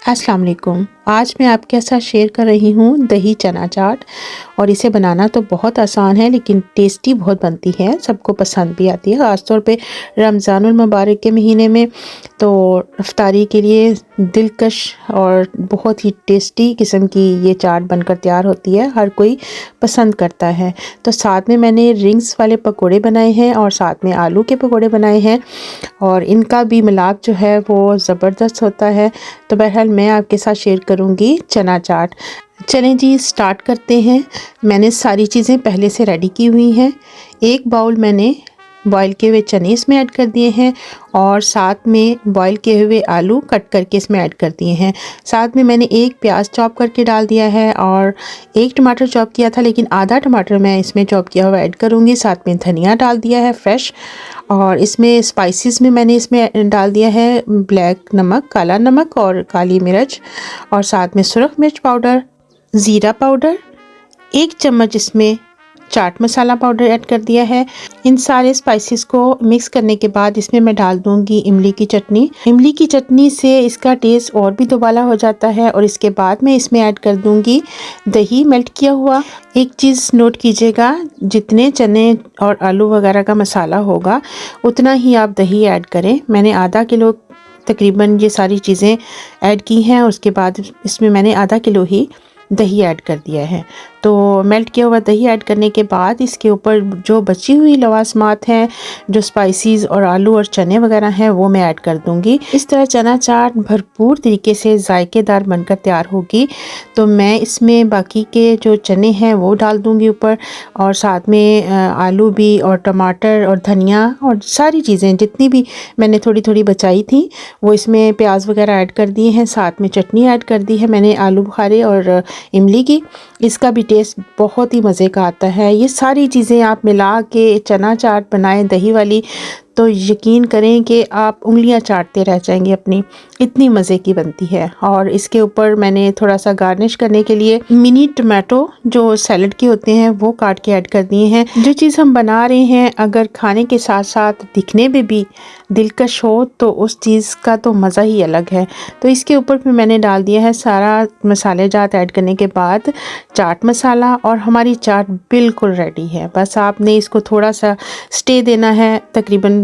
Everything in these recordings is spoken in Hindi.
अस्सलाम वालेकुम। आज मैं आपके साथ शेयर कर रही हूँ दही चना चाट। और इसे बनाना तो बहुत आसान है लेकिन टेस्टी बहुत बनती है, सबको पसंद भी आती है। ख़ास तौर पे रमज़ानुल मुबारक के महीने में तो इफ्तारी के लिए दिलकश और बहुत ही टेस्टी किस्म की ये चाट बनकर तैयार होती है, हर कोई पसंद करता है। तो साथ में मैंने रिंग्स वाले पकोड़े बनाए हैं और साथ में आलू के पकोड़े बनाए हैं और इनका भी मिलाप जो है वो ज़बरदस्त होता है। तो बहरहाल मैं आपके साथ शेयर करूंगी चना चाट। चलें जी स्टार्ट करते हैं। मैंने सारी चीज़ें पहले से रेडी की हुई हैं। एक बाउल मैंने बॉईल किए हुए चने इसमें ऐड कर दिए हैं और साथ में बॉईल किए हुए आलू कट करके इसमें ऐड कर दिए हैं। साथ में मैंने एक प्याज चॉप करके डाल दिया है और एक टमाटर चॉप किया था लेकिन आधा टमाटर मैं इसमें चॉप किया हुआ ऐड करूँगी। साथ में धनिया डाल दिया है फ्रेश और इसमें स्पाइसेस में मैंने इसमें डाल दिया है ब्लैक नमक, काला नमक और काली मिर्च और साथ में सुरख मिर्च पाउडर, ज़ीरा पाउडर, 1 चम्मच इसमें चाट मसाला पाउडर ऐड कर दिया है। इन सारे स्पाइसेस को मिक्स करने के बाद इसमें मैं डाल दूंगी इमली की चटनी। इमली की चटनी से इसका टेस्ट और भी दोबाला हो जाता है। और इसके बाद मैं इसमें ऐड कर दूंगी दही मेल्ट किया हुआ। एक चीज़ नोट कीजिएगा, जितने चने और आलू वगैरह का मसाला होगा उतना ही आप दही ऐड करें। मैंने आधा किलो तकरीबन ये सारी चीज़ें ऐड की हैं और उसके बाद इसमें मैंने आधा किलो ही दही ऐड कर दिया है। तो मेल्ट किया हुआ दही ऐड करने के बाद इसके ऊपर जो बची हुई लवासमात हैं, जो स्पाइसेस और आलू और चने वगैरह हैं, वो मैं ऐड कर दूंगी। इस तरह चना चाट भरपूर तरीके से जायकेदार बनकर तैयार होगी। तो मैं इसमें बाकी के जो चने हैं वो डाल दूंगी ऊपर और साथ में आलू भी और टमाटर और धनिया और सारी चीज़ें जितनी भी मैंने थोड़ी थोड़ी बचाई थी वो इसमें प्याज वगैरह ऐड कर दिए हैं। साथ में चटनी ऐड कर दी है मैंने आलू बुखारे और इमली की। इसका भी टेस्ट बहुत ही मज़े का आता है। ये सारी चीज़ें आप मिला के चना चाट बनाएं दही वाली तो यकीन करें कि आप उंगलियां चाटते रह जाएंगे अपनी, इतनी मज़े की बनती है। और इसके ऊपर मैंने थोड़ा सा गार्निश करने के लिए मिनी टमाटो जो सैलड के होते हैं वो काट के ऐड कर दिए हैं। जो चीज़ हम बना रहे हैं अगर खाने के साथ साथ दिखने में भी दिलकश हो तो उस चीज़ का तो मज़ा ही अलग है। तो इसके ऊपर भी मैंने डाल दिया है सारा मसाले जात ऐड करने के बाद चाट मसाला और हमारी चाट बिल्कुल रेडी है। बस आपने इसको थोड़ा सा स्टे देना है तकरीबन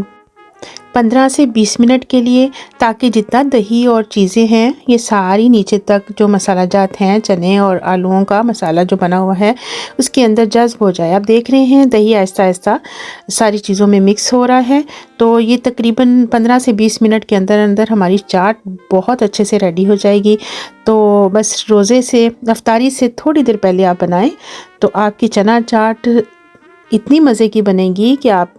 15 से 20 मिनट के लिए, ताकि जितना दही और चीज़ें हैं ये सारी नीचे तक जो मसाला जात हैं चने और आलूओं का मसाला जो बना हुआ है उसके अंदर जज्ब हो जाए। आप देख रहे हैं दही आहिस्ता आहिस्ता सारी चीज़ों में मिक्स हो रहा है। तो ये तकरीबन 15 से 20 मिनट के अंदर अंदर हमारी चाट बहुत अच्छे से रेडी हो जाएगी। तो बस रोज़े से इफ्तारी से थोड़ी देर पहले आप बनाएं तो आपकी चना चाट इतनी मज़े की बनेगी कि आप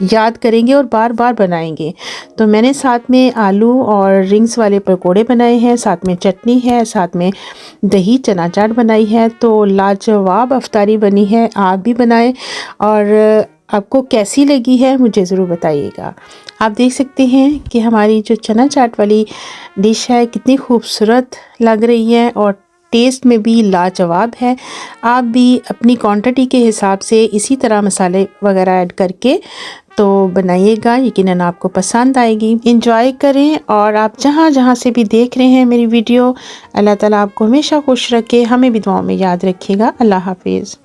याद करेंगे और बार बार बनाएंगे। तो मैंने साथ में आलू और रिंग्स वाले पकोड़े बनाए हैं, साथ में चटनी है, साथ में दही चना चाट बनाई है। तो लाजवाब इफ्तारी बनी है, आप भी बनाएं और आपको कैसी लगी है मुझे ज़रूर बताइएगा। आप देख सकते हैं कि हमारी जो चना चाट वाली डिश है कितनी खूबसूरत लग रही है और टेस्ट में भी लाजवाब है। आप भी अपनी क्वांटिटी के हिसाब से इसी तरह मसाले वगैरह ऐड करके तो बनाइएगा, यकीनन आपको पसंद आएगी। एंजॉय करें और आप जहाँ जहाँ से भी देख रहे हैं मेरी वीडियो, अल्लाह ताला आपको हमेशा खुश रखे, हमें भी दुआओं में याद रखिएगा। अल्लाह हाफिज़।